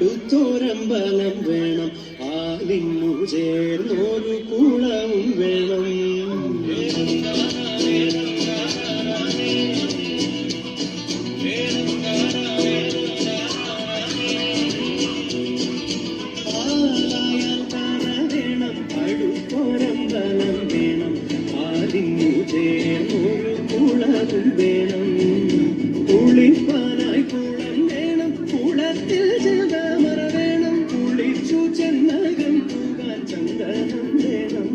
അടുത്തൊരമ്പലം വേണം, ആലിന്നു ചേർന്നൊരു കുളവും വേണം. പാലായാൽ കര വേണം, അടുത്തൊരമ്പലം വേണം, ആലിന്നു ചേർന്നൊരു കുളവും വേണം. കുളിപ്പാനായി കുളം വേണം, കുളത്തിൽ ചെന്തമര വേണം, കുളിച്ചു ചെന്നകം പോകാൻ ചന്ദനം വേണം.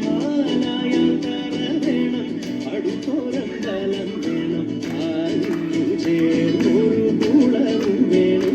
പാലായാൽ കര വേണം, അടുത്തൊരമ്പലം വേണം, ആലിന്നു ചേർന്നൊരു കുളവും വേണം.